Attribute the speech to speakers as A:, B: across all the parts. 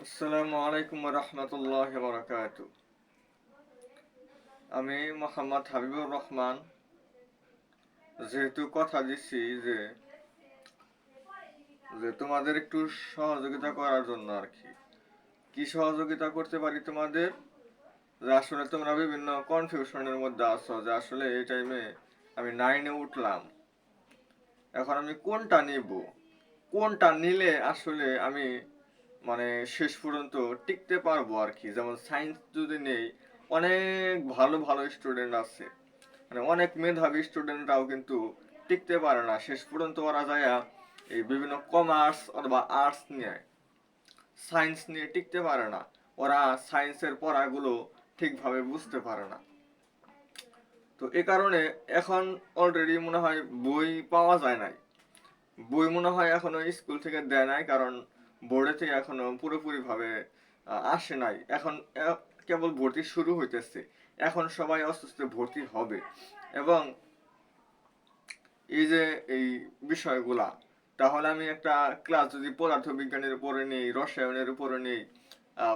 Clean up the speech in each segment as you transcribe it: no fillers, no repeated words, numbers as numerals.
A: আসসালামু আলাইকুম রহমতুল্লাহ বরকাত। আমি মোহাম্মদ হাবিবুর রহমান। যেহেতু কথা দিচ্ছি যে যে তোমাদের একটু সহযোগিতা করার জন্য আর কি কি সহযোগিতা করতে পারি তোমাদের, যে আসলে তোমরা বিভিন্ন কনফিউশনের মধ্যে আছো যে আসলে এই টাইমে আমি 9-এ উঠলাম, এখন আমি কোনটা নিব, কোনটা নিলে আসলে আমি মানে শেষ পর্যন্ত টিকতে পারবো আর কি। যেমন সায়েন্স যদি নেই, অনেক ভালো ভালো স্টুডেন্ট আছে, মানে অনেক মেধাবী স্টুডেন্টরাও কিন্তু টিকতে পারে না, শেষ পর্যন্ত ওরা যায় এই বিভিন্ন কমার্স অথবা আর্টস নিয়ে, সায়েন্স নিয়ে টিকতে পারে না। ওরা সায়েন্সের পড়াগুলো ঠিকভাবে বুঝতে পারে না। তো এ কারণে এখন অলরেডি মনে হয় বই পাওয়া যায় নাই, বই মনে হয় এখনো স্কুল থেকে দেয় নাই, কারণ বোর্ডে থেকে এখনো পুরোপুরি ভাবে আসে নাই। এখন কেবল ভর্তি শুরু হইতেছে, এখন সবাই আস্তে আস্তে ভর্তি হবে। এবং এই যে এই বিষয়গুলা, তাহলে আমি একটা ক্লাস যদি পদার্থ বিজ্ঞানের উপরে নেই, রসায়নের উপরে নেই,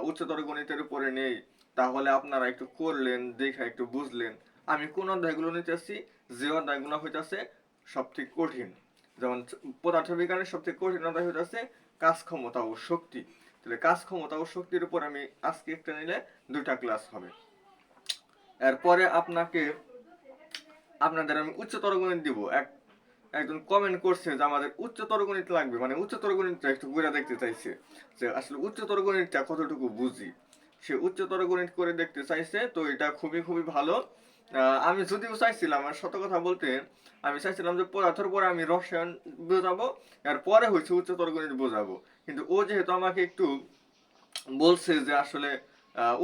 A: উচ্চতর গণিতের উপরে নেই, তাহলে আপনারা একটু করলেন, দেখে একটু বুঝলেন আমি কোন অধ্যায়গুলো নিতেছি, যে অধ্যায়গুলো হইতেছে সব থেকে কঠিন। যেমন পদার্থ বিজ্ঞানের সবথেকে কঠিন অধ্যায় হইতেছে কাজ ক্ষমতা ও শক্তি। তাহলে কাজ ক্ষমতা ও শক্তির উপর আমি আজকে একটা নিলে 2টা ক্লাস হবে। এরপরে আপনাদের আমি উচ্চতর গণিত দিব। একজন কমেন্ট করছে যে আমাদের উচ্চতর গণিত লাগবে, মানে উচ্চতর গণিতটা একটু ঘুরে দেখতে চাইছে যে আসলে উচ্চতর গণিতটা কতটুকু বুঝি। সে উচ্চতর গণিত করে দেখতে চাইছে, তো এটা খুবই খুবই ভালো। আমি যদিও চাইছিলাম, আর সত কথা বলতে আমি চাইছিলাম যে পদার্থের পরে আমি রসায়ন বোঝাবো, এর পরে হচ্ছে উচ্চতর গণিত বোঝাবো, কিন্তু ও যেহেতু আমাকে একটু বলছে যে আসলে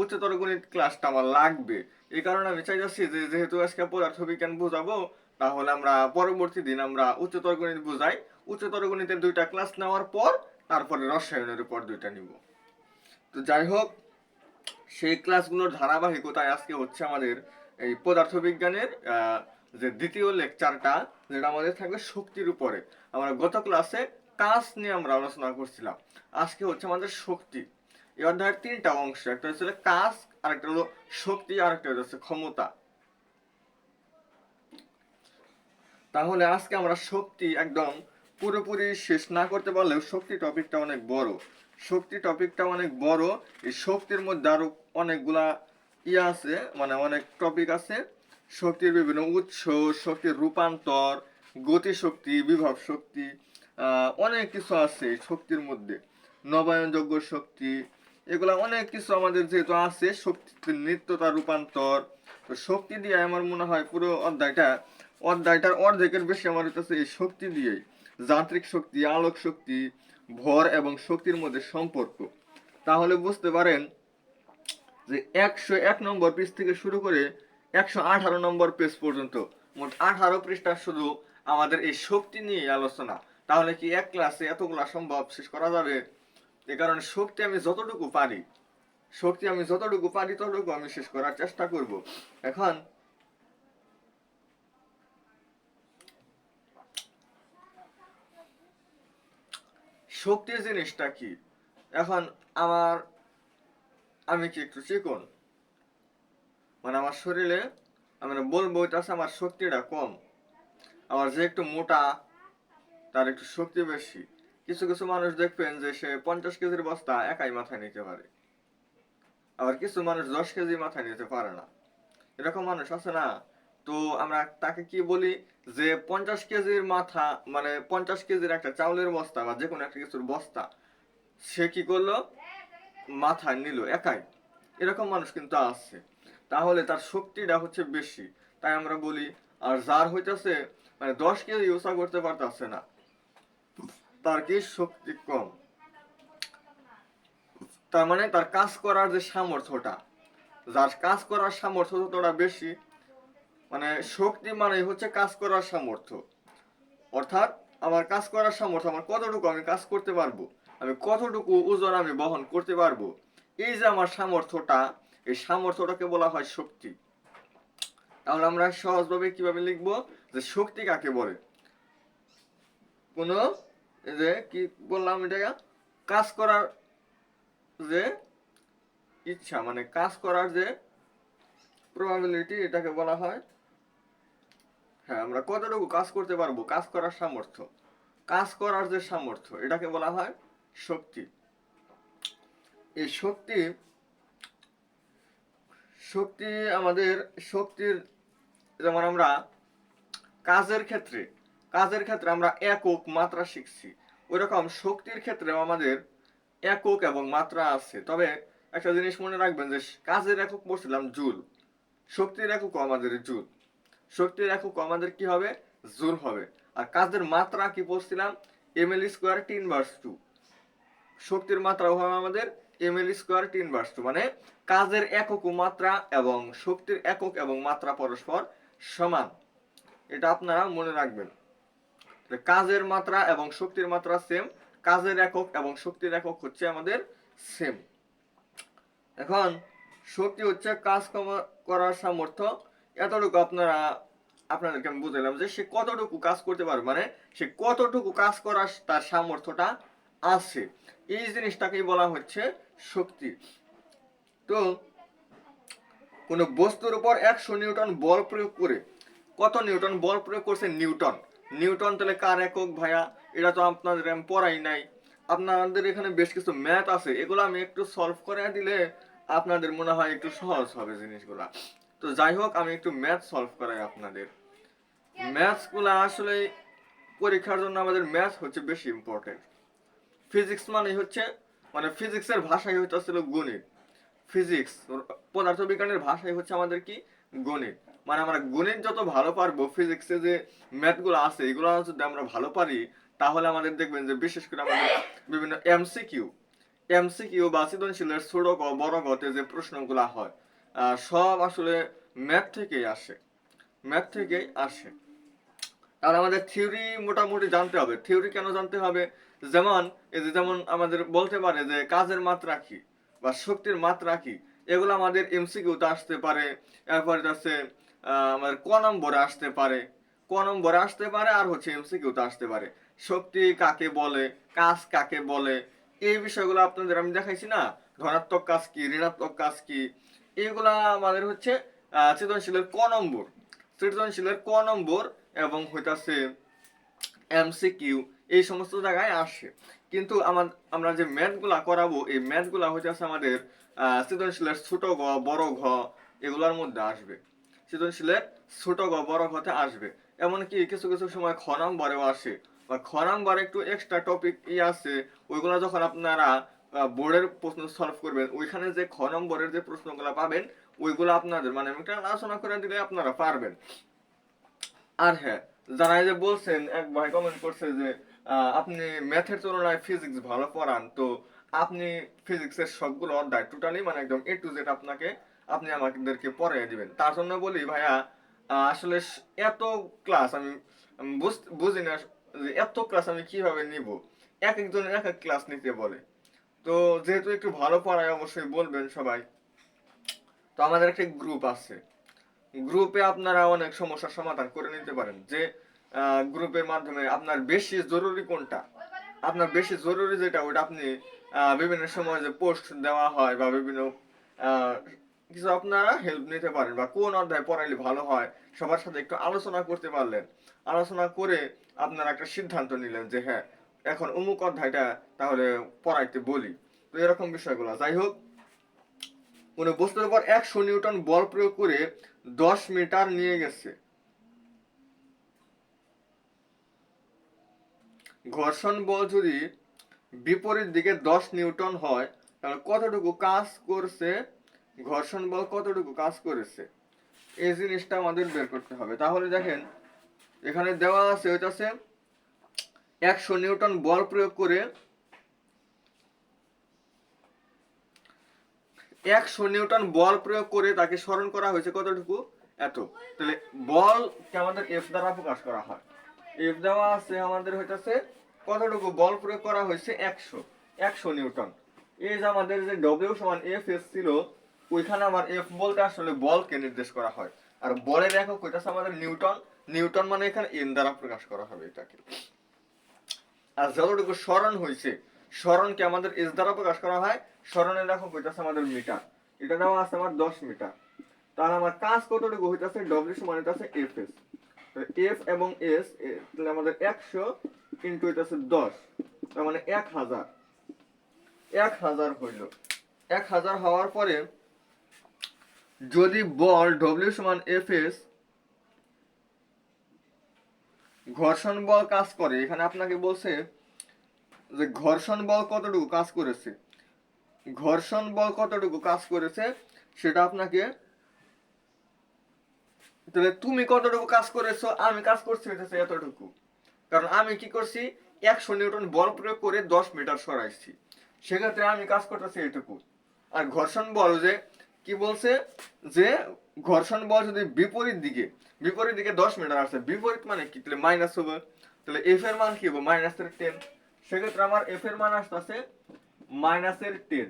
A: উচ্চতর গণিত ক্লাসটা আমার লাগবে, এই কারণে আমি চাইছি যে যেহেতু আজকে পদার্থ বিজ্ঞান বোঝাবো, তাহলে আমরা পরবর্তী দিন আমরা উচ্চতর গণিত বোঝাই। উচ্চতর গণিতের 2টা ক্লাস নেওয়ার পর তারপরে রসায়নের উপর 2টা নিব। তো যাই হোক, সেই ক্লাসগুলোর ধারাবাহিকতায় আজকে হচ্ছে আমাদের এই পদার্থ বিজ্ঞানের যে দ্বিতীয় লেকচারটা, যেটা আমাদের থাকবে শক্তির উপরে। আমরা গত ক্লাসে কাজ নিয়ে আমরা আলোচনা করছিলাম, আজকে হচ্ছে আমাদের শক্তি। এই অধ্যায়ের 3টা অংশ, একটা হচ্ছে কাজ, আরেকটা হলো শক্তি, আরেকটা হচ্ছে ক্ষমতা। তাহলে আজকে আমরা শক্তি একদম পুরোপুরি শেষ না করতে পারলেও শক্তি টপিকটা অনেক বড়, শক্তি টপিকটা অনেক বড়। এই শক্তির মধ্যে আরো অনেকগুলা আছে, মানে অনেক টপিক আছে। শক্তির বিভিন্ন উৎস, শক্তির রূপান্তর, গতি শক্তি, বিভব শক্তি, অনেক কিছু আছে শক্তির মধ্যে, নবায়নযোগ্য শক্তি, এগুলা অনেক কিছু আমাদের যেহেতু আছে। শক্তির নিত্যতা, রূপান্তর। তো শক্তি দিয়ে আমার মনে হয় পুরো অধ্যায়টার অর্ধেকের বেশি আমার হইতেছে এই শক্তি দিয়েই। যান্ত্রিক শক্তি, আলোক শক্তি, ভর এবং শক্তির মধ্যে সম্পর্ক। তাহলে বুঝতে পারেন যে 101 নম্বর পেজ থেকে শুরু করে 118 নম্বর পেজ পর্যন্ত মোট 18 পৃষ্ঠা শুধু আমাদের এই শক্তি নিয়ে আলোচনা। তাহলে কি এক ক্লাসে এতগুলা সম্ভব শেষ করা যাবে? এ কারণে শক্তি আমি যতটুকু পারি ততটুকু আমি শেষ করার চেষ্টা করব। এখন শক্তি জিনিসটা কি? এখন আমার আমি কি একটু চিকন, মানে আমার শরীরে আমি বলবো এটা আছে আমার শক্তিটা কম। আবার যে একটু মোটা তার একটু শক্তি বেশি। কিছু কিছু মানুষ দেখবেন যে সে 50 কেজির বস্তা একাই মাথায় নিতে পারে, আবার কিছু মানুষ 10 কেজি মাথায় নিতে পারে না। এরকম মানুষ আছে না? তো আমরা তাকে কি বলি, যে 50 কেজির মাথা, মানে 50 কেজির একটা চাউলের বস্তা বা যে কোনো একটা কিছুর বস্তা সে কি করলো, মাথায় নিল একাই। এরকম মানুষ কিন্তু আছে। তাহলে তার শক্তিটা হচ্ছে বেশি, তাই আমরা বলি। আর যার হইতেছে মানে 10 কেজি ইউসা করতে পারতেছে না, তার কি শক্তি কম। তার মানে তার কাজ করার যে সামর্থ্যটা, যার কাজ করার সামর্থ্য যতটা বেশি, মানে শক্তি মানে হচ্ছে কাজ করার সামর্থ্য। অর্থাৎ আমার কাজ করার সামর্থ্য, আমার কতটুকু আমি কাজ করতে পারবো, আমি কতটুকু ওজন আমি বহন করতে পারবো, এই যে আমার সামর্থ্যটা, এই সামর্থ্যটাকে বলা হয় শক্তি। তাহলে আমরা সহজভাবে কিভাবে লিখবো যে শক্তি কাকে বলে? কোন এই যে কি বললাম, এটা কাজ করার যে ইচ্ছা, মানে কাজ করার যে প্রবাবিলিটি, এটাকে বলা হয়, হ্যাঁ, আমরা কতটুকু কাজ করতে পারবো, কাজ করার সামর্থ্য, কাজ করার যে সামর্থ্য, এটাকে বলা হয় শক্তি। এই শক্তি, শক্তি আমাদের শক্তির, যেমন আমরা কাজের ক্ষেত্রে আমরা একক মাত্রা শিখছি, ওইরকম শক্তির ক্ষেত্রেও আমাদের একক এবং মাত্রা আছে। তবে একটা জিনিস মনে রাখবেন যে কাজের একক বলছিলাম জুল, শক্তির একক আমাদের জুল, শক্তির একক আমাদের কি হবে, জুল হবে। আর কাজের মাত্রা কি বলছিলাম, ml স্কোয়ার 10/2, শক্তির মাত্রা হবে আমাদের ml স্কোয়ার 10/2, মানে কাজের একক ও মাত্রা এবং শক্তির একক এবং মাত্রা পরস্পর সমান, এটা আপনারা মনে রাখবেন। কাজের মাত্রা এবং শক্তির মাত্রা সেম, কাজের একক এবং শক্তির একক হচ্ছে আমাদের সেম। এখন শক্তি হচ্ছে কাজ করার সামর্থ্য, এতটুকু আপনাদেরকে আমি বুঝালাম যে সে কতটুকু কাজ করতে পারবে, মানে সে কতটুকু কাজ করার তার সামর্থ্যটা আছে, এই জিনিসটাকেই বলা হচ্ছে শক্তি। তো কোন বস্তুর উপর 100 নিউটন বল প্রয়োগ করে, কত নিউটন বল প্রয়োগ করছে, নিউটন, নিউটন তাহলে কার একক ভাইয়া, এটা তো আপনাদের আমি পড়াই নাই। আপনাদের এখানে বেশ কিছু ম্যাথ আছে, এগুলো আমি একটু সলভ করে দিলে আপনাদের মনে হয় একটু সহজ হবে জিনিসগুলা। তো যাই হোক, আমি একটু ম্যাথ সলভ করাই আপনাদের। ম্যাথস গুলা আসলে পরীক্ষার জন্য আমাদের ম্যাথ হচ্ছে বেশি ইম্পর্টেন্ট। ফিজিক্স মানে ফিজিক্সের ভাষাই হচ্ছে গণিত, ফিজিক্স পদার্থবিজ্ঞানের ভাষাই হচ্ছে আমাদের কি, গণিত। মানে আমরা গণিত যত ভালো পারবো, ফিজিক্সে যে ম্যাথগুলো আছে এগুলো যদি আমরা ভালো পারি, তাহলে আমাদের দেখবেন যে বিশেষ করে আমাদের বিভিন্ন এমসিকিউ বা সৃজনশীলের ছোট ক বড় গতে যে প্রশ্নগুলো হয়, সব আসলে ম্যাথ থেকেই আসে, ম্যাথ থেকেই আসে। তাহলে আমাদের থিওরি মোটামুটি জানতে হবে। থিওরি কেন জানতে হবে, যেমন আমাদের বলতে পারে যে কাজের মাত্রা কি বা শক্তির মাত্রা কি, এগুলো আমাদের এমসিকিউতে আসতে পারে। এরপরে আছে আমাদের ক নম্বরে আসতে পারে, আর হচ্ছে এমসিকিউতে আসতে পারে। শক্তি কাকে বলে, কাজ কাকে বলে, এই বিষয়গুলো আপনাদের আমি দেখাইছি না, ধনাত্মক কাজ কি, ঋণাত্মক কাজ কি, এইগুলা আমাদের হচ্ছে সৃজনশীলের ক নম্বর এবং হইতাছে এমসিকিউ, এই সমস্ত জায়গায় আসে। কিন্তু আমরা যে ম্যাথগুলা করাবো, এই ম্যাথগুলা হইতাছে আমাদের সৃজনশীলের ছোট ঘ বড় ঘ এগুলোর মধ্যে আসবে, সৃজনশীলের ছোট ঘ বড় ঘতে আসবে। এমনকি কিছু কিছু সময় খ নম্বরেও আসে, বা খ নম্বরে একটু এক্সট্রা টপিক আছে, ওইগুলো যখন আপনারা বোর্ডের প্রশ্ন সলভ করবেন, ওইখানে যে খ নম্বরের যে প্রশ্নগুলো পাবেন, ওইগুলো আপনাদের মানে আমি একটা আলোচনা করে দিলে আপনারা পারবেন। আর হ্যাঁ, যারা এই যে বলছেন, এক ভাই কমেন্ট করছে যে আপনি ম্যাথের তুলনায় ফিজিক্স ভালো পড়ান, তো আপনি ফিজিক্সের সবগুলো অধ্যায় টোটালি মানে একদম A to Z আপনি আমাদেরকে পড়িয়ে দিবেন। তার জন্য বলি ভাইয়া, আসলে এত ক্লাস আমি বুঝি না যে এত ক্লাস আমি কিভাবে নিব, এক একজনের এক এক ক্লাস নিতে বলে। তো যেহেতু একটু ভালো পড়ায় অবশ্যই বলবেন সবাই। তো আমাদের একটা গ্রুপ আছে, গ্রুপে আপনারা অনেক সমস্যার সমাধান করে নিতে পারেন। যে গ্রুপের মাধ্যমে আপনার বেশি জরুরি কোনটা, আপনার বেশি জরুরি যেটা, ওটা আপনি বিভিন্ন সময় যে পোস্ট দেওয়া হয় বা বিভিন্ন কিছু আপনারা হেল্প নিতে পারেন, বা কোন অধ্যায় পড়াইলে ভালো হয় সবার সাথে একটু আলোচনা করতে পারলেন। আলোচনা করে আপনারা একটা সিদ্ধান্ত নিলেন যে হ্যাঁ, এখন অমুক অধ্যায়টা তাহলে পড়াইতে বলি। তো এরকম বিষয়গুলো। যাই হোক, কোন বস্তুর উপর 100 নিউটন বল প্রয়োগ করে 10 মিটার নিয়ে গেছে, ঘর্ষণ বল যদি বিপরীত দিকে 10 নিউটন হয়, তাহলে কতটুকু কাজ করছে, ঘর্ষণ বল কতটুকু কাজ করেছে, এই জিনিসটা আমাদের বের করতে হবে। তাহলে দেখেন, এখানে দেওয়া আছে হইতাছে 100 নিউটন বল প্রয়োগ করে 100 নিউটন বল প্রয়োগ করে তাকে স্মরণ করা হয়েছে কতটুকু, এত। তাহলে বলকে আমাদের এফ দ্বারা প্রকাশ করা হয়। এফ দেওয়া আছে আমাদের হইতাছে কতটুকু বল প্রয়োগ করা হয়েছে, 100 নিউটন। এই যে আমাদের যে ডব্লিউ সমান এফ এস ছিল, ওইখানে আমার এফ বলতে আসলে বলকে নির্দেশ করা হয়, আর বলের একক হইতাছে আমাদের নিউটন। নিউটন মানে এখানে এন দ্বারা প্রকাশ করা হবে এটাকে। আর যতটুকু স্মরণ হয়েছে, স্মরণকে আমাদের এস দ্বারা প্রকাশ করা হয়, স্মরণের একক হইতেছে আমাদের মিটার, এটা দেওয়া আছে আমার 10 মিটার। তাহলে আমার কাজ কতটুকু হইতেছে, ডব্লিউ সমান হইতেছে এফ এস, এফ এবং এস তাহলে আমাদের 100 ইন্টু হইতেছে 10, তার মানে 1000, 1000 হইল। 1000 হওয়ার পরে যদি বল ডব্লিউ সমান এফ এস ঘর্ষণ বল কাজ করে, এখানে আপনাকে বলছে যে ঘর্ষণ বল কতটুকু কাজ করেছে, ঘর্ষণ বল কতটুকু কাজ করেছে সেটা আপনাকে, তাহলে তুমি কতটুকু কাজ করেছো, আমি কাজ করছি হইতেছে এতটুকু, কারণ আমি কি করছি 100 নিউটন বল প্রয়োগ করে 10 মিটার সরাইছি, সেক্ষেত্রে আমি কাজ করতেছি এটুকু। আর ঘর্ষণ বল যে কি বলছে যে ঘর্ষণ বল যদি বিপরীত দিকে 10 মিটার আসে, বিপরীত মানে কি, তাহলে মাইনাস হবে, তাহলে এফ এর মান কি হবে -10, সেক্ষেত্রে আমার এফ এর মান আসতেছে -10।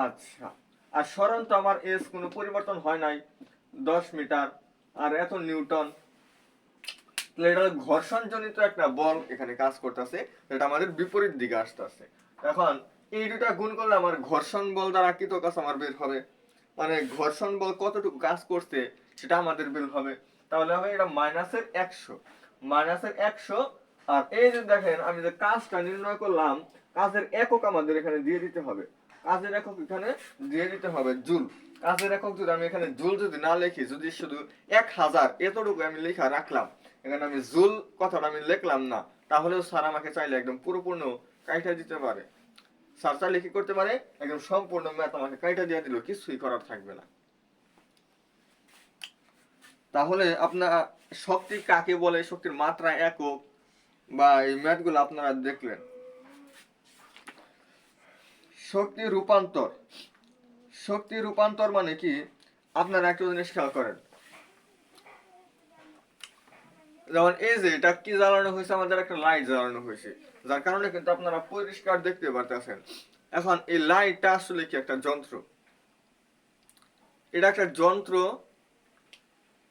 A: আচ্ছা, আর সরণ তো আমার এস কোনো পরিবর্তন হয় নাই, 10 মিটার আর এত নিউটন, তাহলে এটা ঘর্ষণ জনিত একটা বল এখানে কাজ করতেছে, এটা আমাদের বিপরীত দিকে আসতেছে। এখন এই দুটা গুণ করলে আমার ঘর্ষণ বল দ্বারা কৃত কাজ আমার বের হবে, মানে ঘর্ষণ বল কতটুকু কাজ করছে সেটা আমাদের বের হবে। তাহলে হবে এটা -100, আর এই যে দেখেন আমি যে কাজটা নির্ণয় করলাম, কাজের একক আমাদের এখানে দিয়ে দিতে হবে, কাজের একক এখানে দিয়ে দিতে হবে জুল। কাজের একক যদি আমি এখানে জুল যদি না লিখি, যদি শুধু 1000 এতটুকু আমি লেখা রাখলাম, এখানে আমি জুল কথাটা আমি লিখলাম না, তাহলেও স্যার আমাকে চাইলে একদম পুরোপূর্ণ কাইটা দিতে পারে। স্যার চাইলে কি করতে পারে, একদম সম্পূর্ণ ম্যাথ আমাকে কাইটা দিয়ে দিল, কিছুই করার থাকবে না। তাহলে আপনার শক্তি কাকে বলে, শক্তির মাত্রা একক বা এই ম্যাথগুলো আপনারা দেখলেন। শক্তি রূপান্তর, শক্তি রূপান্তর মানে কি, আপনারা একটা জিনিস খেয়াল করেন, যেমন এই যে এটা কি জ্বালানো হয়েছে, আমাদের একটা লাইট জ্বালানো হয়েছে, যার কারণে কিন্তু আপনারা পরিষ্কার দেখতে পারতেছেন। এখন এই লাইটটা আসলে কি একটা যন্ত্র, এটা একটা যন্ত্র,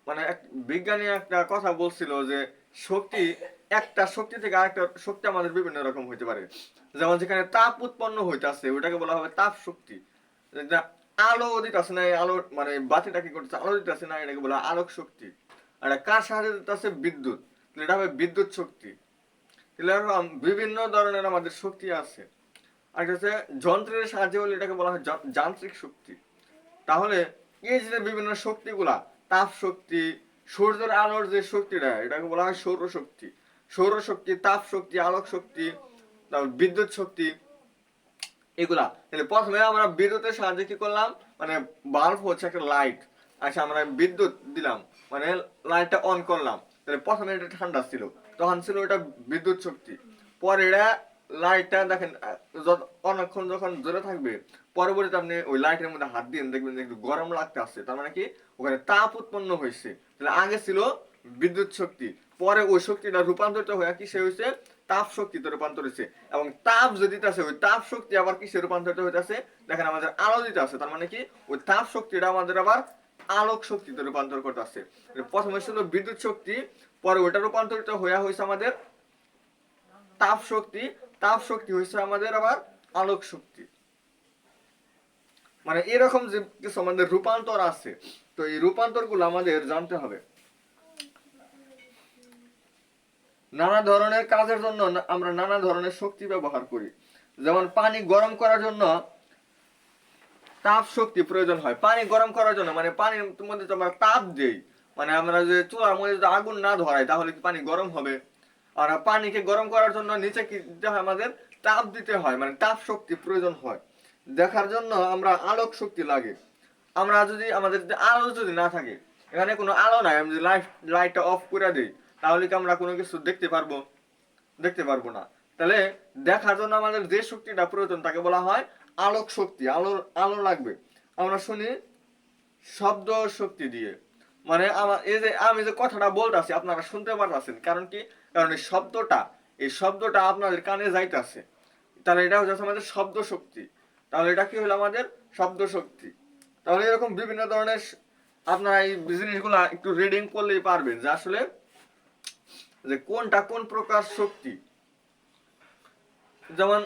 A: মানে বিজ্ঞানী একটা কথা বলছিল যে শক্তি, একটা শক্তি থেকে আরেকটা শক্তি আমাদের বিভিন্ন রকম হইতে পারে, যেমন যেখানে তাপ উৎপন্ন হইতেছে ওইটাকে বলা হবে তাপ শক্তি, আলো দিতেছে না, আলো মানে বাতিটা কি করতেছে, আলো দিতেছে না, এটাকে বলা আলোক শক্তি। আর কার সাহায্যে দিতেছে, বিদ্যুৎ, এটা হবে বিদ্যুৎ শক্তি। এরকম বিভিন্ন ধরনের আমাদের শক্তি আছে। আর হচ্ছে যন্ত্রের সাহায্যে হলে এটাকে বলা হয় যান্ত্রিক শক্তি। তাহলে এই যে বিভিন্ন শক্তিগুলা, তাপ শক্তি, সূর্যের আলোর যে শক্তিটা এটাকে বলা হয় সৌরশক্তি, সৌরশক্তি, তাপ শক্তি, আলোক শক্তি, তারপর বিদ্যুৎ শক্তি, এগুলা। তাহলে প্রথমে আমরা বিদ্যুতের সাহায্যে কি করলাম, মানে বাল্ব হচ্ছে একটা লাইট, আচ্ছা আমরা বিদ্যুৎ দিলাম, মানে লাইটটা অন করলাম, তাহলে প্রথমে এটা ঠান্ডা ছিল, তখন ছিল এটা বিদ্যুৎ শক্তি। পরে এটা লাইটটা দেখেন অনেকক্ষণ যখন জ্বলে থাকবে, পরবর্তীতে আপনি ওই লাইটের মধ্যে হাত দিয়ে দেখবেন যে একটু গরম লাগতে আসছে, তার মানে কি ওখানে তাপ উৎপন্ন হয়েছে। তাহলে আগে ছিল বিদ্যুৎ শক্তি, পরে ওই শক্তিটা রূপান্তরিত হয়ে কিসে হয়েছে, তাপ শক্তিতে রূপান্তরিত হয়েছে। এবং তাপ যে দিতেছে ওই তাপ শক্তি আবার কিসে রূপান্তরিত হইতেছে, দেখেন আমাদের আলো দিতে আছে, তার মানে কি ওই তাপ শক্তিটা আমাদের আবার আলোক শক্তিতে রূপান্তর করতেছে। প্রথমে ছিল বিদ্যুৎ শক্তি, পরে ওটা রূপান্তরিত হয়ে হয়েছে আমাদের তাপ শক্তি, তাপ শক্তি হয়েছে আমাদের আবার আলোক শক্তি। মানে এরকম যে কিছু আমাদের রূপান্তর আছে, তো এই রূপান্তর গুলো আমাদের জানতে হবে। নানা ধরনের কাজের জন্য আমরা নানা ধরনের শক্তি ব্যবহার করি, যেমন পানি গরম করার জন্য তাপ শক্তি প্রয়োজন হয়। পানি গরম করার জন্য মানে পানির মধ্যে আমরা তাপ দেই, মানে আমরা যে চুলার মধ্যে যদি আগুন না ধরাই তাহলে কি পানি গরম হবে। আর পানিকে গরম করার জন্য নিচে কি দিতে হয়, আমাদের তাপ দিতে হয়, মানে তাপ শক্তি প্রয়োজন হয়। দেখার জন্য আমরা আলোক শক্তি লাগে। আমরা যদি আমাদের আলো যদি না থাকে, এখানে কোনো আলো নাই, আমি যদি লাইটটা অফ করে দিই, তাহলে কি আমরা কোনো কিছু দেখতে পারবো, দেখতে পারবো না। তাহলে দেখার জন্য আমাদের যে শক্তিটা প্রয়োজন তাকে বলা হয় আলোক শক্তি, আলো আলো লাগবে। আমরা শুনি শব্দ শক্তি দিয়ে, মানে আমার এই যে আমি যে কথাটা বলতেছি আপনারা শুনতে পারতেছেন, কারণ কি, কারণ এই শব্দটা আপনাদের কানে যাইতেছে, তাহলে এটা হচ্ছে আমাদের শব্দ শক্তি। তাহলে এটা কি হলো আমাদের শব্দ শক্তি। তাহলে এরকম বিভিন্ন ধরনের আপনারা এই জিনিসগুলো একটু রিডিং করলেই পারবেন যে আসলে যে কোনটা কোন প্রকার শক্তি। যেমন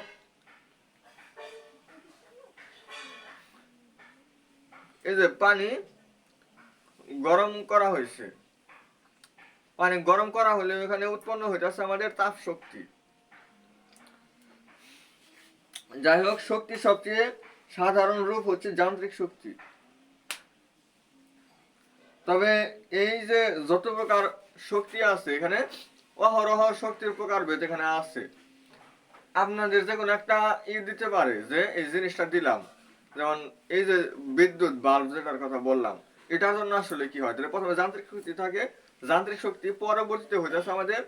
A: এই যে পানি গরম করা হয়েছে, পানি গরম করা হলে এখানে উৎপন্ন হইতেছে আমাদের তাপ শক্তি। যাই হোক, শক্তির সবচেয়ে সাধারণ রূপ হচ্ছে যান্ত্রিক শক্তি। তবে এই যে যত প্রকার শক্তি আছে এখানে অহরহ শক্তির প্রকারভেদ এখানে আছে। আপনাদের যে কোনো একটা দিতে পারে যে এই জিনিসটা দিলাম, যেমন এই যে বিদ্যুৎ বাল্ব যেটার কথা বললাম, এটার জন্য আসলে কি হয়, তাহলে প্রথমে যান্ত্রিক শক্তি থাকে, যান্ত্রিক শক্তি পরবর্তীতে হইতেছে আমাদের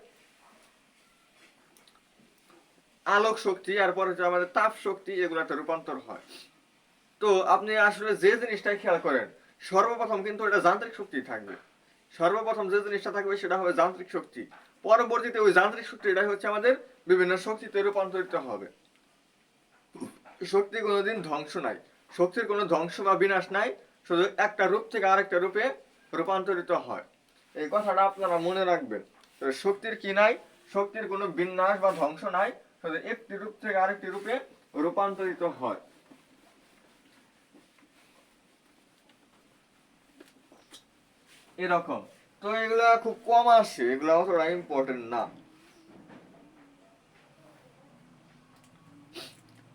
A: আলোক শক্তি, এরপর হচ্ছে আমাদের তাপ শক্তি, এগুলাতে রূপান্তর হয়। তো আপনি আসলে যে জিনিসটাই খেয়াল করেন, সর্বপ্রথম কিন্তু এটা যান্ত্রিক শক্তি থাকবে। সর্বপ্রথম যে জিনিসটা থাকবে সেটা হবে যান্ত্রিক শক্তি, পরবর্তীতে ওই যান্ত্রিক শক্তি এটাই হচ্ছে আমাদের বিভিন্ন শক্তিতে রূপান্তরিত হবে। শক্তি কোনোদিন ধ্বংস নাই, শক্তির কোনো ধ্বংস বা বিনাশ নাই, শুধু একটা রূপ থেকে আরেকটা রূপে রূপান্তরিত হয়। এই কথাটা আপনারা মনে রাখবেন। শক্তির কি নাই, শক্তির কোনো বিনাশ বা ধ্বংস নাই, শুধু একটি রূপ থেকে আরেকটি রূপে রূপান্তরিত হয়। এরকম। তো এগুলা খুব কম আসে, এগুলা অতটা ইম্পর্টেন্ট না।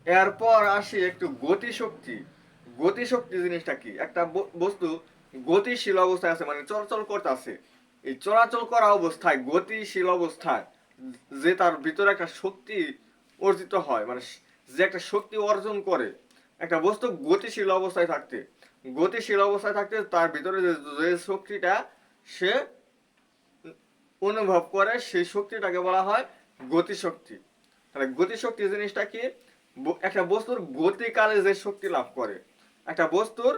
A: এরপর আসি একটু গতিশক্তি। গতিশক্তি জিনিসটা কি, একটা বস্তু গতিশীল অবস্থায় আছে, মানে চলাচল করতেছে, এই চলাচল করা অবস্থায়, গতিশীল অবস্থায় যে তার ভিতরে একটা শক্তি অর্জিত হয়, মানে যে একটা শক্তি অর্জন করে, একটা বস্তু গতিশীল অবস্থায় থাকতে, গতিশীল অবস্থায় থাকতে তার ভিতরে যে শক্তিটা সে অনুভব করে, সেই শক্তিটাকে বলা হয় গতিশক্তি। তাহলে গতিশক্তি জিনিসটা কি, একটা বস্তুর গতিকালে যে শক্তি লাভ করে, একটা বস্তুর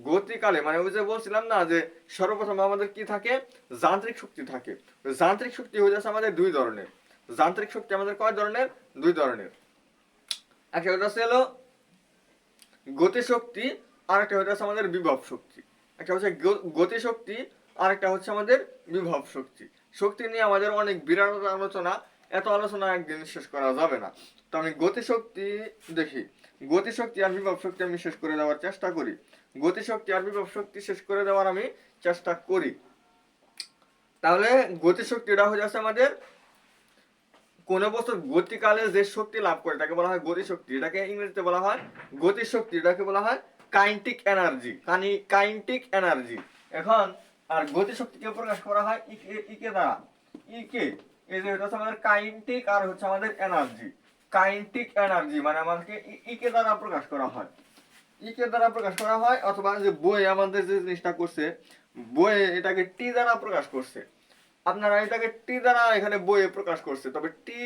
A: গতিকালে, মানে ওই যে বলছিলাম না যে সর্বপ্রথম আমাদের কি থাকে, যান্ত্রিক শক্তি থাকে। যান্ত্রিক শক্তি হয়ে যাচ্ছে আমাদের দুই ধরনের। যান্ত্রিক শক্তি আমাদের কয় ধরনের, দুই ধরনের। একটা হচ্ছে হলো গতিশক্তি, আর একটা হচ্ছে আমাদের বিভব শক্তি। একটা হচ্ছে গতিশক্তি, আর একটা হচ্ছে আমাদের বিভব শক্তি। শক্তি নিয়ে আমাদের অনেক বিরাট আলোচনা, এত আলোচনা একদিন শেষ করা যাবে না। তো আমি গতিশক্তি দেখি, গতিশক্তি আর বিভব শক্তি আমি শেষ করে দেওয়ার চেষ্টা করি, গতিশক্তি আর বিভব শক্তি শেষ করে দেওয়ার আমি চেষ্টা করি। তাহলে গতিশক্তিটা হয়ে যাচ্ছে আমাদের কোন বস্তুর গতিকালে যে শক্তি লাভ করে তাকে বলা হয় গতিশক্তি, এটাকে ইংরেজিতে বলা হয় গতিশক্তি, এটাকে বলা হয় কাইনেটিক এনার্জি, কাইনেটিক এনার্জি। এখন আর গতিশক্তিকে প্রকাশ করা হয় ইকে দ্বারা, ইকে, এই যে হচ্ছে আমাদের কাইনেটিক আর হচ্ছে আমাদের এনার্জি। কাইনেটিক এনার্জি মানে আমাদেরকে ইকে দ্বারা প্রকাশ করা হয়, ইকে দ্বারা প্রকাশ করা হয়, অথবা যে বই আমাদের যে জিনিসটা করছে, বইয়ে এটাকে টি দ্বারা প্রকাশ করছে। আপনারা এটাকে টি দ্বারা এখানে বইয়ে প্রকাশ করছে, তবে টি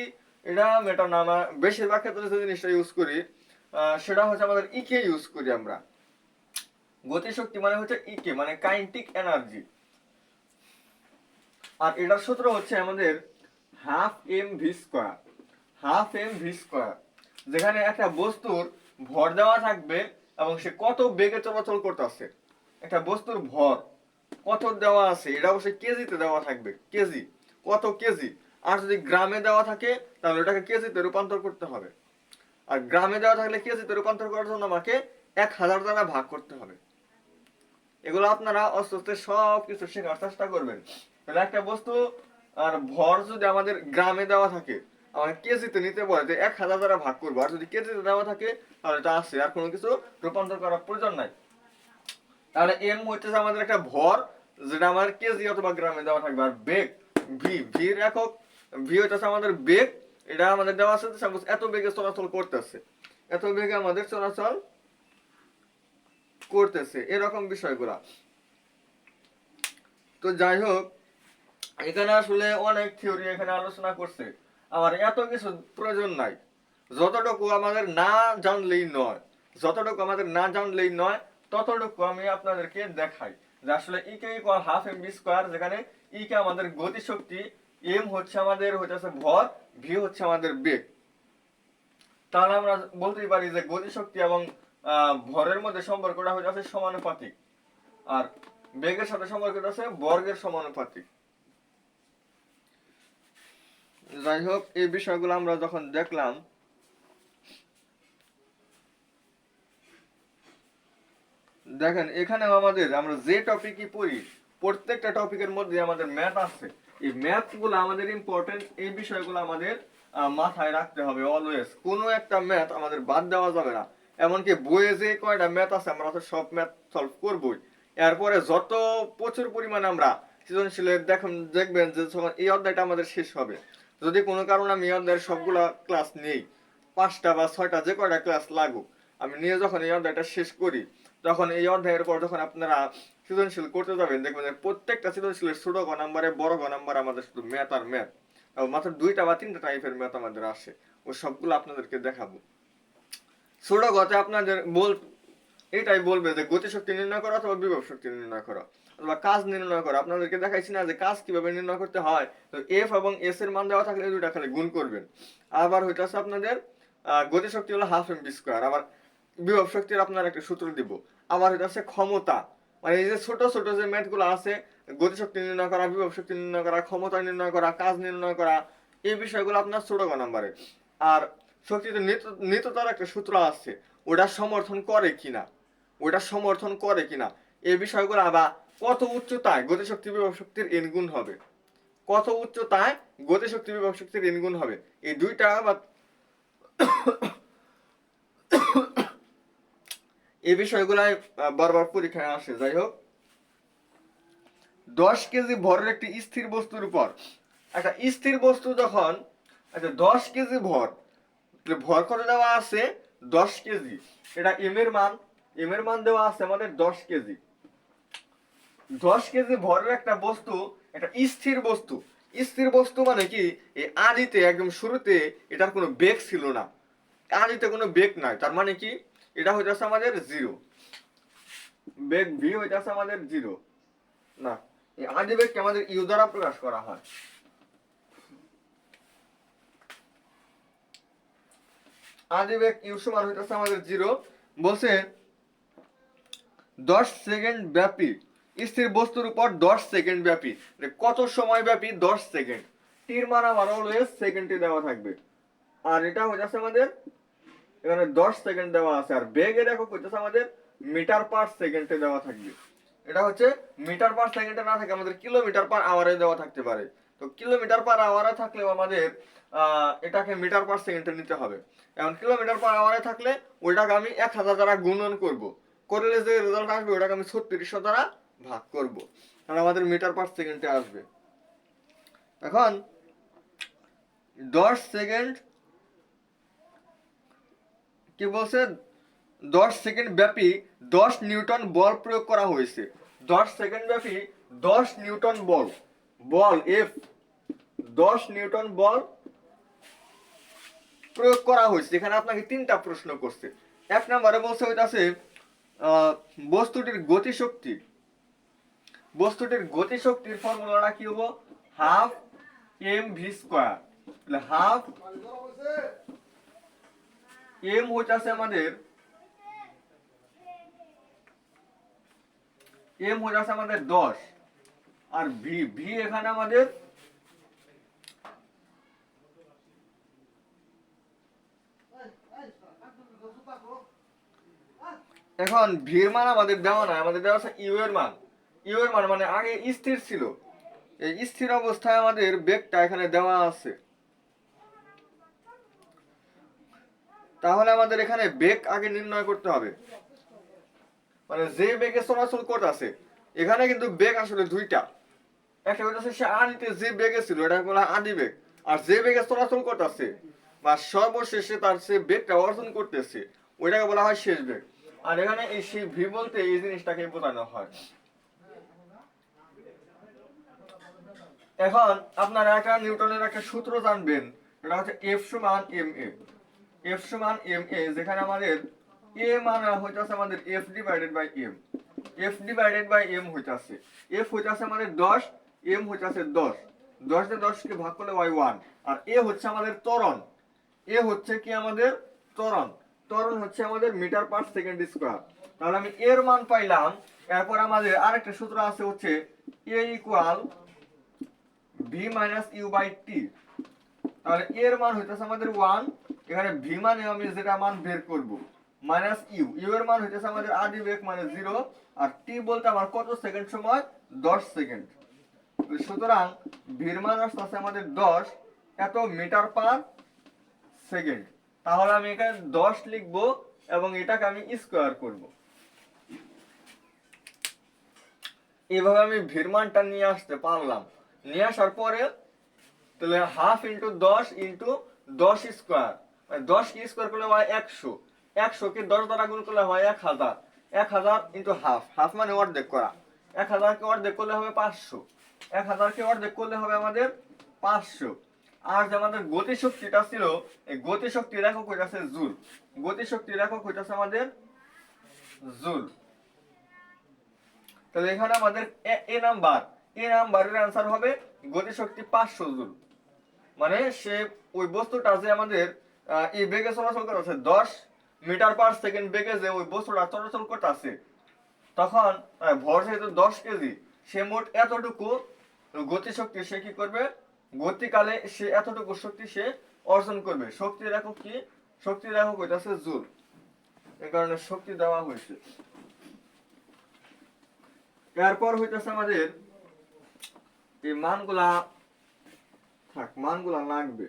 A: এটা মেটা না, আমরা বেশিরভাগ ক্ষেত্রে যে জিনিসটা ইউজ করি সেটা হচ্ছে আমাদের ইকে ইউজ করি আমরা। গতিশক্তি মানে হচ্ছে ইকে, মানে কাইনেটিক এনার্জি। আর এটার সূত্র হচ্ছে আমাদের half M V square, half M V square. যেখানে একটা বস্তুর ভর দেওয়া থাকবে এবং সে কত বেগে চলাচল করতেছে, একটা বস্তুর ভর কত দেওয়া আছে, এটা অবশ্যই কেজিতে দেওয়া থাকবে, কেজি, কত কেজি। আর যদি গ্রামে দেওয়া থাকে তাহলে ওটাকে কেজিতে রূপান্তর করতে হবে। আর গ্রামে দেওয়া থাকলে কেজিতে রূপান্তর করার জন্য আমাকে 1000 দ্বারা ভাগ করতে হবে। এগুলো আপনারা আস্তে আস্তে সব কিছু শেখার চেষ্টা করবেন। তাহলে একটা বস্তু আর ভর যদি আমাদের গ্রামে দেওয়া থাকে, আমাকে কেজিতে নিতে বলে যে 1000 দ্বারা ভাগ করবো, আর যদি কেজিতে দেওয়া থাকে তাহলে এটা আছে, আর কোনো কিছু রূপান্তর করার প্রয়োজন নাই। তাহলে এম হচ্ছে আমাদের একটা ভর, যেটা আমার কেজি অথবা গ্রামে দেওয়া থাকবে। আর বেগ, ভি, ভির একক, ভি হচ্ছে আমাদের বেগ, এটা আমাদের দেওয়া আছে এত বেগে চলাচল করতেছে, এত বেগে আমাদের চলাচল করতেছে, এরকম বিষয়গুলা। তো যাই হোক, এখানে আসলে অনেক থিওরি এখানে আলোচনা করছে, আমার এত কিছু প্রয়োজন নাই। যতটুকু আমাদের না জানলেই নয়, যতটুকু আমাদের না জানলেই নয়, ততটুকু আমি আপনাদেরকে দেখাই যে আসলে E K equal half M V square, যেখানে ইকে আমাদের গতিশক্তি, এম হচ্ছে আমাদের হচ্ছে ভর, ভি হচ্ছে আমাদের বেগ। তাহলে আমরা বলতেই পারি যে গতিশক্তি এবং ভরের মধ্যে সম্পর্কটা হচ্ছে সমানুপাতিক, আর বেগের সাথে সম্পর্কটা আছে বর্গের সমানুপাতিক। যাই হোক, এই বিষয়গুলো আমরা যখন দেখলাম, দেখেন এখানে আমাদের আমরা যে টপিকই পড়ি প্রত্যেকটা টপিকের মধ্যে আমাদের ম্যাথ আছে। এই ম্যাথ গুলো আমাদের ইম্পর্টেন্ট, এই বিষয়গুলো আমাদের মাথায় রাখতে হবে অলওয়েজ। কোনো একটা ম্যাথ আমাদের বাদ দেওয়া যাবে না। এমনকি বইয়ে যে কয়টা ম্যাথ আছে আমরা তো সব ম্যাথ সলভ করবোই। এরপরে যত প্রচুর পরিমাণে আমরা সৃজনশীলের দেখবেন যে যখন এই অধ্যায়টা আমাদের শেষ হবে, যদি কোনো কারণে আমি এই অধ্যায়ের সবগুলা ক্লাস নেই, 5টা বা 6টা যে কয়টা ক্লাস লাগুক, আমি নিয়ে যখন এই অধ্যায়টা শেষ করি, তখন এই অধ্যায়ের পর যখন আপনারা সৃজনশীল করতে যাবেন দেখবেন যে প্রত্যেকটা সৃজনশীলের ছোট গ নাম্বারে বড় গ নাম্বার আমাদের শুধু ম্যাথ আর ম্যাথ, মাত্র 2টা বা 3টা টাইপের ম্যাথ আমাদের আসে। ওই সবগুলো আপনাদেরকে দেখাবো। ছোট গতে আপনাদের এটাই বলবে যে গতিশক্তি নির্ণয় করা অথবা বিভব শক্তি নির্ণয় করা অথবা কাজ নির্ণয় করা। আপনাদেরকে দেখাইছি না যে কাজ কিভাবে নির্ণয় করতে হয়। তো এফ এবং এস এর মান দেওয়া থাকলে দুইটা খালি গুণ করবেন। আবার হইতাছে আপনাদের গতিশক্তি হলো হাফ এম বি স্কোয়ার। আবার বিভব শক্তির আপনার একটা সূত্র দিব। আবার হইতাছে ক্ষমতা, মানে এই যে ছোট ছোট যে ম্যাথ গুলো আছে, গতিশক্তি নির্ণয় করা, বিভব শক্তি নির্ণয় করা, ক্ষমতা নির্ণয় করা, কাজ নির্ণয় করা, এই বিষয়গুলো আপনার ছোট গ নাম্বারে। আর শক্তিতে নিত্যতার একটা সূত্র আছে, ওটা সমর্থন করে কিনা, ওটা সমর্থন করে কিনা এই বিষয়গুলো। আবার কত উচ্চতায় গতিশক্তি বিভব শক্তির এন গুণ হবে, কত উচ্চতায় গতিশক্তি বিভব শক্তির এন গুণ হবে, এই দুইটা আবার এই বিষয়গুলাই বারবার পরীক্ষায় আসে। যাই হোক, 10 কেজি ভরের একটি স্থির বস্তুর উপর একটা স্থির বস্তু যখন, আচ্ছা 10 কেজি ভর, ভর কত দেওয়া আছে 10 কেজি, এটা এম এর মান দেওয়া আছে আমাদের 10 কেজি। 10 কেজি ভরের একটা বস্তু, একটা স্থির বস্তু। স্থির বস্তু মানে কি, এই আদিতে একদম শুরুতে এটার কোনো বেগ ছিল না, আদিতে কোনো বেগ নাই, তার মানে কি এটা হইতাছে আমাদের জিরো, বেগ ভি হইতাছে আমাদের জিরো না। এই আদি বেগকে আমাদের ইউ দ্বারা প্রকাশ করা হয়। আদি বেগ ইউ সমান হইতাছে আমাদের জিরো। বলছে 10 সেকেন্ড ব্যাপী স্থির বস্তুর উপর 10 সেকেন্ড ব্যাপী, কত সময় ব্যাপী 10 সেকেন্ড। টির মান আমার অলওয়েজ সেকেন্ডে দেওয়া থাকবে। আর এটা হইতাছে আমাদের এখানে 10 সেকেন্ড দেওয়া আছে, আর বেগের একক হইতাছে আমাদের মিটার পার সেকেন্ডে দেওয়া থাকবে। এটা হচ্ছে মিটার পার সেকেন্ডে না থাকে আমাদের কিলোমিটার পার আওয়ারে দেওয়া থাকতে পারে। তো কিলোমিটার পার আওয়ারে থাকলেও আমাদের এটাকে মিটার পার সেকেন্ডে নিতে হবে। এখন কিলোমিটার পার আওয়ারে থাকলে ওইটাকে আমি 1000 দ্বারা গুণন করব, করলে যে রেজাল্ট আসবে ওটাকে আমি 3600 দ্বারা ভাগ করব, কারণ আমাদের মিটার পার সেকেন্ডে আসবে। এখন 10 সেকেন্ড কি বলছে, 10 সেকেন্ড ব্যাপী 10 নিউটন বল প্রয়োগ করা হয়েছে। 10 সেকেন্ড ব্যাপী 10 নিউটন বল এফ 10 নিউটন বল প্রয়োগ করা হয়েছে। এখানে আপনাকে 3টা প্রশ্ন করছে। এক নম্বরে বলছে হইতাছে বস্তুটির গতিশক্তির ফর্মুলাটা কি হবো, half M V square. Half M হইতাছে আমাদের এম হইতাছে আমাদের 10, আর ভি এখানে আমাদের এখন ভির মান আমাদের দেওয়া নাই, আমাদের দেওয়া আছে ইউ এর মান। ইউ এর মান মানে আগে স্থির ছিল, এই স্থির অবস্থায় আমাদের বেগটা এখানে দেওয়া আছে। তাহলে আমাদের এখানে বেগ আগে নির্ণয় করতে হবে, মানে যে বেগে চলাচল করতেছে। এখানে কিন্তু বেগ আসলে দুইটা, একটা হইতেছে সে আদিতে যে বেগে ছিল এটা বলা আদি বেগ, আর যে বেগে চলাচল করতেছে বা সর্বশেষে তার সে বেগটা অর্জন করতেছে ওইটাকে বলা হয় শেষ বেগ। আর এখানে এই সেই ভি বলতে এই জিনিসটাকে বোঝানো হয়। এখন আপনারা একটা নিউটনের একটা সূত্র জানবেন, এটা হচ্ছে এফ সমান এম এ। এফ সমান এম এ, যেখানে আমাদের এ মান হইতাছে আমাদের F divided by M. F divided by M হইতাছে, এফ হইতাছে আমাদের 10, এম হইতাছে 10, 10 দিয়ে 10 কে ভাগ করলে হয় 1। আর এ হচ্ছে আমাদের ত্বরণ, এ হচ্ছে কি আমাদের ত্বরণ, ত্বরণ হচ্ছে আমাদের মিটার পার সেকেন্ড স্কয়ার। তাহলে আমি এর মান পাইলাম। এরপর আমাদের আরেকটা সূত্র আছে হচ্ছে A equal V minus U by T. তাহলে এর মান হইতেছে আমাদের 1, এখানে ভি মানে আমি যেটা মান বের করব মাইনাস ইউ, ইউ এর মান হইতেছে আমাদের আদি বেগ মানে 0, আর টি বলতে আমার কত সেকেন্ড সময়, 10 সেকেন্ড। সুতরাং ভির মান আসছে আমাদের 10 এত মিটার পার সেকেন্ড। তাহলে আমি এখানে 10 লিখবো এবং এটাকে আমি স্কয়ার করব। এইভাবে আমি ভির মানটা নিয়ে আসতে পারলাম। নিয়ে আসার পরে তাহলে হাফ ইন্টু 10 ইন্টু 10 স্কোয়ার, 10 কে স্কোয়ার করলে হয় 100, 100 কে 10 দ্বারা গুণ করলে হয় 1000, 1000 ইন্টু হাফ, হাফ মানে অর্ধেক করা, 1000 কে অর্ধেক করলে হবে 500, 1000 কে অর্ধেক করলে হবে আমাদের 500। আর যে আমাদের গতিশক্তিটা ছিল, এই গতিশক্তির একক হইতাছে জুল, গতিশক্তির একক হইতাছে আমাদের জুল। তাহলে এখানে আমাদের এ নাম্বারের आंसर হবে গতিশক্তি 500 জুল। মানে সে ওই বস্তুটা যে আমাদের এই বেগে চলাচল করতেছে 10 মিটার পার সেকেন্ড বেগে যে ওই বস্তুটা চলাচল করতেছে, তখন ভর যেহেতু 10 কেজি, সে মোট এতটুকু গতিশক্তি সে কি করবে, গতিকালে সে এতটুকু শক্তি সে অর্জন করবে। শক্তির একক কি, শক্তির একক হইতাছে জুল, এই কারণে শক্তি দেওয়া হয়েছে। এরপর হইতেছে আমাদের এই মানগুলা থাক, মানগুলা লাগবে,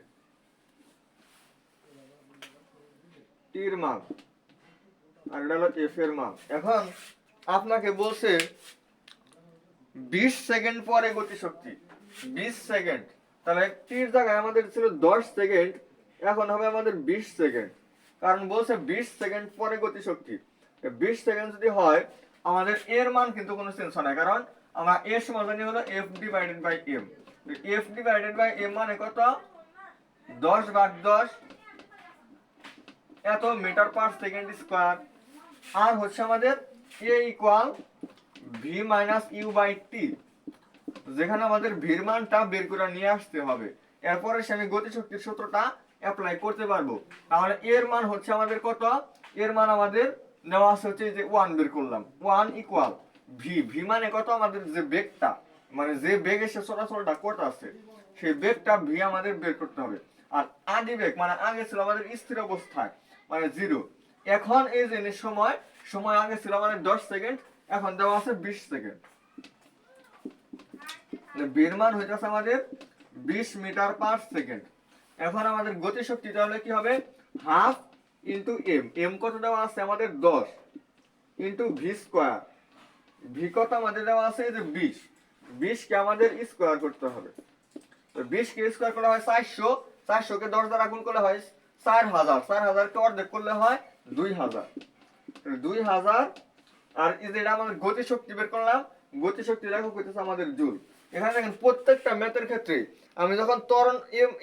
A: টির মান আর এটা হলো এফ এর মান। এখন আপনাকে বলছে 20 সেকেন্ড পরে গতিশক্তি, 20 সেকেন্ড, তাহলে টির জায়গায় আমাদের ছিল 10 সেকেন্ড, এখন হবে আমাদের 20 সেকেন্ড, কারণ বলছে 20 সেকেন্ড পরে গতিশক্তি। 20 সেকেন্ড যদি হয়, আমাদের এর মান কিন্তু কোনো চেঞ্জ হয় না, কারণ আমরা এর সমান জানি হলো F divided by M. F divided by M মানে কত, 10/10 এত মিটার পার সেকেন্ড স্কয়ার। আর হচ্ছে আমাদের A equal V minus U by T, যেখানে আমাদের ভির মানটা বের করে নিয়ে আসতে হবে। এরপরে আমি গতিশক্তির সূত্রটা অ্যাপ্লাই করতে পারবো। তাহলে এর মান হচ্ছে আমাদের কত, এর মান আমাদের নেওয়া আছে হচ্ছে যে 1 বের করলাম, 1 ইকুয়াল ভি, ভি মানে কত, আমাদের যে বেগটা, মানে যে বেগে সে চলাচলটা করতেছে সেই বেগটা ভি আমাদের বের করতে হবে। আর আদি বেগ মানে আগে ছিল আমাদের স্থির অবস্থায় মানে 0, এখন এই যে সময়, সময় আগে ছিল আমাদের 10 সেকেন্ড, এখন দেওয়া আছে 20 সেকেন্ড। বের মান হইতেছে আমাদের 20 মিটার পার সেকেন্ড। এখন আমাদের গতিশক্তিটা হলে কি হবে, হাফ ইন্টু এম, এম কত দেওয়া আছে আমাদের 10 ইন্টু ভি স্কোয়ার, ভি কত আমাদের দেওয়া আছে যে 20, 20 কে আমাদের স্কোয়ার করতে হবে। তো 20 কে স্কোয়ার করলে হয় 400, 400 কে 10 দ্বারা গুণ করলে হয় 4000, 4000 কে অর্ধেক করলে হয় 2000, 2000। আর এই যে এটা আমাদের গতিশক্তি বের করলাম, গতিশক্তির একক হইতেছে আমাদের জুল। এখানে দেখেন প্রত্যেকটা ম্যাথের ক্ষেত্রে আমি যখন ত্বরণ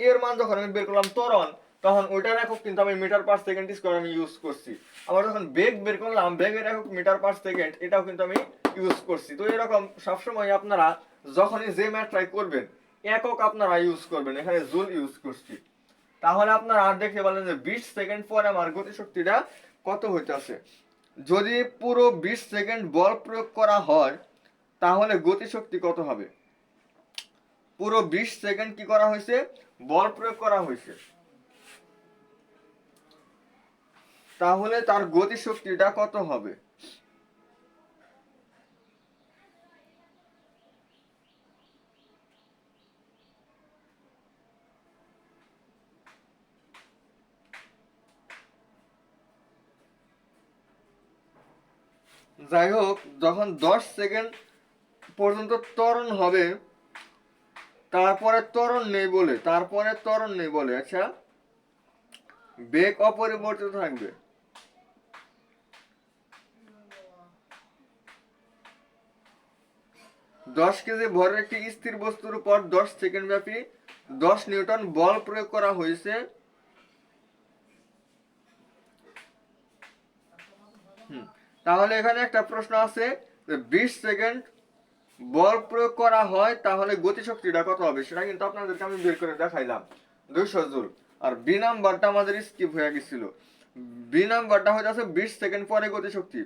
A: এর মান যখন আমি বের করলাম ত্বরণ, তখন ওইটার একক কিন্তু আমি মিটার পার সেকেন্ড স্কয়ার আমি ইউজ করছি। আবার যখন বেগ বের করলাম, বেগের একক মিটার পার সেকেন্ড, এটাও কিন্তু আমি ইউজ করছি। তো এরকম সবসময় আপনারা যখনই যে ম্যাথ ট্রাই করবেন একক আপনারা ইউজ করবেন, এখানে জুল ইউজ করছি। তাহলে আপনারা আর দেখতে পারলেন যে 20 সেকেন্ড পরে আমার গতিশক্তিটা কত হইতাছে। যদি পুরো 20 সেকেন্ড বল প্রয়োগ করা হয় তাহলে গতিশক্তি কত হবে, পুরো 20 সেকেন্ড কি করা হয়েছে, বল প্রয়োগ করা হয়েছে, তাহলে তার গতিশক্তিটা কত হবে। যাই হোক, যখন 10 সেকেন্ড পর্যন্ত ত্বরণ হবে, তারপরে ত্বরণ নেই বলে, আচ্ছা বেগ অপরিবর্তিত থাকবে। দশ কেজি ভরের একটি স্থির বস্তুর উপর 10 সেকেন্ড ব্যাপী 10 নিউটন বল প্রয়োগ করা হয়েছে। তাহলে এখানে একটা প্রশ্ন আছে, 20 সেকেন্ড বল প্রয়োগ করা হয় তাহলে গতিশক্তিটা কত হবে, সেটা কিন্তু আপনাদেরকে আমি বের করে দেখাইলাম, 200 জুল। আর বি নাম্বারটা আমাদের স্কিপ হয়ে গেছিল। বি নাম্বারটা হচ্ছে 20 সেকেন্ড পরে গতিশক্তি,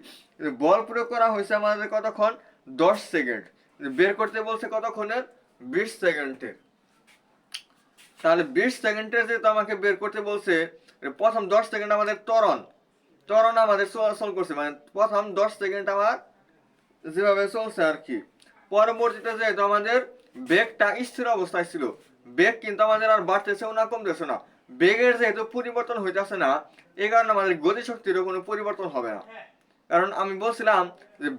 A: বল প্রয়োগ করা হয়েছে আমাদের কতক্ষণ, 10 সেকেন্ড, বের করতে বলছে কতক্ষণের, 20 সেকেন্ডের। তাহলে 20 সেকেন্ডের যেহেতু আমাকে বের করতে বলছে, প্রথম 10 সেকেন্ড আমাদের ত্বরণ, ত্বরণ আমাদের চলাচল করছে, মানে প্রথম 10 সেকেন্ড আমার যেভাবে চলছে আর কি, পরবর্তীতে যেহেতু আমাদের বেগটা স্থির অবস্থায় ছিল, বেগ কিন্তু আমাদের আর বাড়তেছেও না কমতেছে না, বেগের যেহেতু পরিবর্তন হইতেছে না, এই কারণে আমাদের গতিশক্তিরও কোনো পরিবর্তন হবে না। কারণ আমি বলছিলাম যে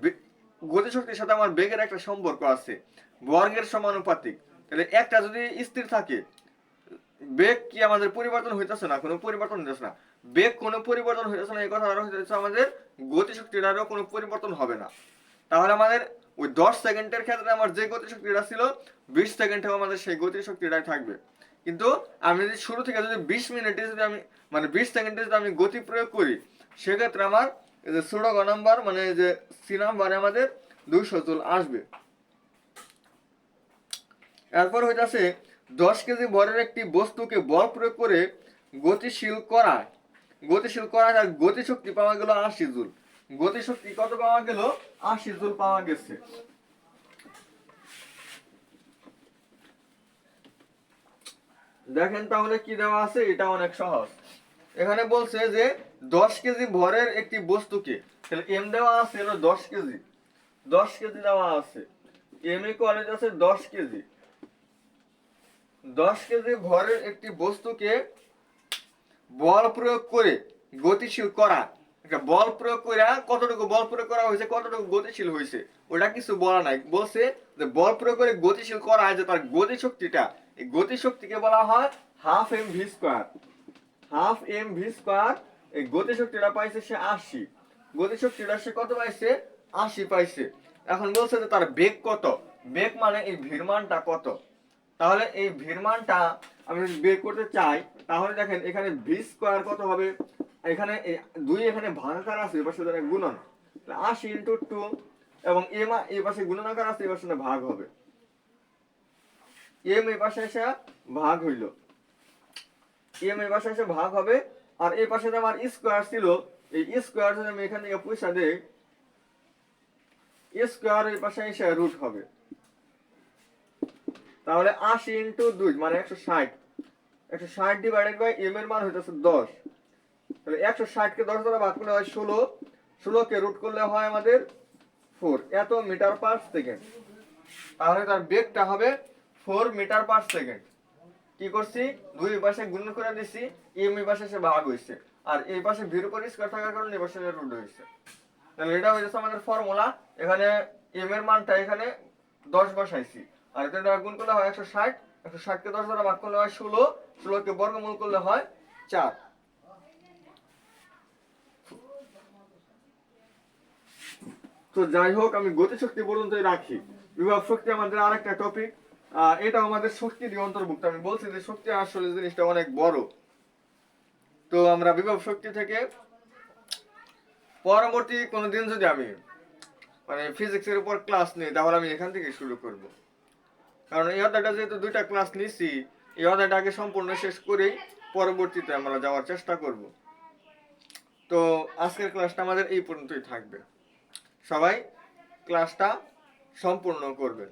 A: গতিশক্তির সাথে আমার বেগের একটা সম্পর্ক আছে, বর্গের সমানুপাতিক। তাহলে একটা যদি স্থির থাকে, বেগ কি আমাদের পরিবর্তন হইতেছে না, কোনো পরিবর্তন হইতেছে না, বেগ কোনো পরিবর্তন হইতেছে না, এই কথা আরো হইতেছে আমাদের গতিশক্তিটারও কোনো পরিবর্তন হবে না। তাহলে আমাদের ওই 10 সেকেন্ডের ক্ষেত্রে আমার যে গতিশক্তিটা ছিল, 20 সেকেন্ডেও আমাদের সেই গতিশক্তিটাই থাকবে। কিন্তু আমি যদি শুরু থেকে যদি 20 মিনিটে যদি আমি মানে 20 সেকেন্ডে যদি আমি গতি প্রয়োগ করি, সেক্ষেত্রে আমার এই যে ছোট গ নাম্বার মানে যে সি নাম্বারে আমাদের 200 জুল আসবে। এরপর হইতাছে 10 কেজি ভরের একটি বস্তুকে বল প্রয়োগ করে গতিশীল করা, তার গতিশক্তি পাওয়া গেল 80 জুল। গতিশক্তি কত পাওয়া গেল? 80 জুল পাওয়া গেছে। দেখেন তাহলে কি দেওয়া আছে, এটা অনেক সহজ। এখানে বলছে যে 10 কেজি ভরের একটি বস্তুকে, তাহলে এম দেওয়া আছে হলো 10 কেজি, 10 কেজি দেওয়া আছে, এম ইকুয়াল আছে 10 কেজি। 10 কেজি ভরের একটি বস্তুকে বল প্রয়োগ করে গতিশীল করা, একটা বল প্রয়োগ করে কতটুকু বল প্রয়োগ করা হয়েছে, কতটুকু গতিশীল হয়েছে, ওটা কিছু বলা নাই। বলছে যে বল প্রয়োগ করে গতিশীল করা যে তার গতিশক্তিটা, এই গতিশক্তিকে বলা হয় half M V square. Half M V square, এই গতিশক্তিটা পাইছে সে 80, গতিশক্তিটা সে কত পাইছে? 80 পাইছে। এখন বলছে যে তার বেগ কত, বেগ মানে এই ভির মানটা কত। তাহলে এই ভির মানটা আমি যদি বের করতে চাই, তাহলে দেখেন এখানে ভি স্কোয়ার কত হবে, এখানে 2 এখানে ভাগাকার আছে, এবার সাথে গুণন, 80 ইন্টু 2, এবং এম এই পাশে গুণনাকার আছে, এবার সাথে ভাগ হবে, এম এই পাশে এসে ভাগ হইল, এম এই পাশে এসে ভাগ হবে। আর এই পাশে আমার স্কোয়ার ছিল, এই স্কোয়ার যদি আমি এখান থেকে পয়সা দেই, স্কোয়ার এই পাশে এসে রুট হবে। তাহলে 80 ইন্টু 2 মানে 160, 160 ডিভাইডেড বাই এম এর মান হইতেছে 10। তাহলে 160 কে 10 দ্বারা ভাগ করলে হয় 16, 16 কে রুট করলে হয় আমাদের 4, এত মিটার পার সেকেন্ড। তাহলে তার বেগটা হবে 4 মিটার পার সেকেন্ড। কি করছি, দুই পাশে গুণ করে দিছি, এম এই পাশে এসে ভাগ হইছে, আর এই পাশে ভির উপর স্কয়ার থাকার কারণে এই পাশে রুট হইছে। তাহলে এটা হইছে আমাদের ফর্মুলা। এখানে এম এর মানটা এখানে 10 বসাইছি, আর এটা দ্বারা গুণ করলে হয় 160, 160 কে 10 দ্বারা ভাগ করলে হয় 16, 16 কে বর্গমূল করলে হয় 4। তো যাই হোক, আমি গতিশক্তি পর্যন্তই রাখি। বিভব শক্তি আমাদের আরেকটা টপিক, এটা আমাদের শক্তিরই অন্তর্ভুক্ত। আমি বলছি যে শক্তি আসলে জিনিসটা অনেক বড়। তো আমরা বিভব শক্তি থেকে পরবর্তী কোনো দিন যদি আমি মানে ফিজিক্সের উপর ক্লাস নিই, তাহলে আমি এখান থেকে শুরু করব। কারণ এই অধ্যায়টা যেহেতু 2টা ক্লাস নিছি, এই অধ্যায়টাকে সম্পূর্ণ শেষ করেই পরবর্তীতে আমরা যাওয়ার চেষ্টা করব। তো আজকের ক্লাসটা আমাদের এই পর্যন্তই থাকবে। সবাই ক্লাসটা সম্পূর্ণ করবেন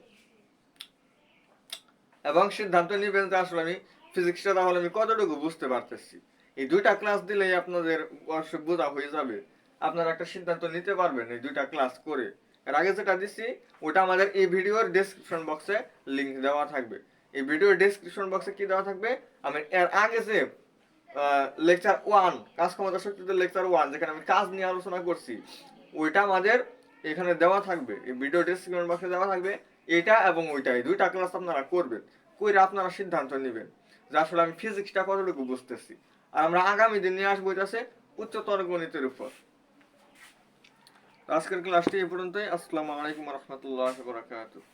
A: এবং সিদ্ধান্ত নেবেন যে আসলে আমি ফিজিক্সটা তাহলে আমি কতটুকু বুঝতে পারতেছি। এই 2টা ক্লাস দিলেই আপনাদের বোঝা হয়ে যাবে, আপনারা একটা সিদ্ধান্ত নিতে পারবেন এই 2টা ক্লাস করে। এর আগে যেটা দিচ্ছি ওটা আমাদের এই ভিডিওর ডেসক্রিপশন বক্সে লিংক দেওয়া থাকবে। এই ভিডিওর ডেসক্রিপশন বক্সে কি দেওয়া থাকবে, আমি এর আগে যে লেকচার 1 কাজ ক্ষমতা শক্তিতে লেকচার 1 যেখানে আমি কাজ নিয়ে আলোচনা করছি, ওইটা আমাদের এখানে দেওয়া থাকবে, এই ভিডিও ডেসক্রিপশন বক্সে দেওয়া থাকবে। এটা এবং ওইটাই 2টা ক্লাস আপনারা করবেন, করে আপনারা সিদ্ধান্ত নেবেন যে আসলে আমি ফিজিক্সটা কতটুকু বুঝতেছি। আর আমরা আগামী দিন নিয়ে আসবো এটা উচ্চতর গণিতের উপর। আজকের ক্লাসটি এই পর্যন্তই। আসসালামু আলাইকুম ওয়া রাহমাতুল্লাহি ওয়া বারাকাতুহু।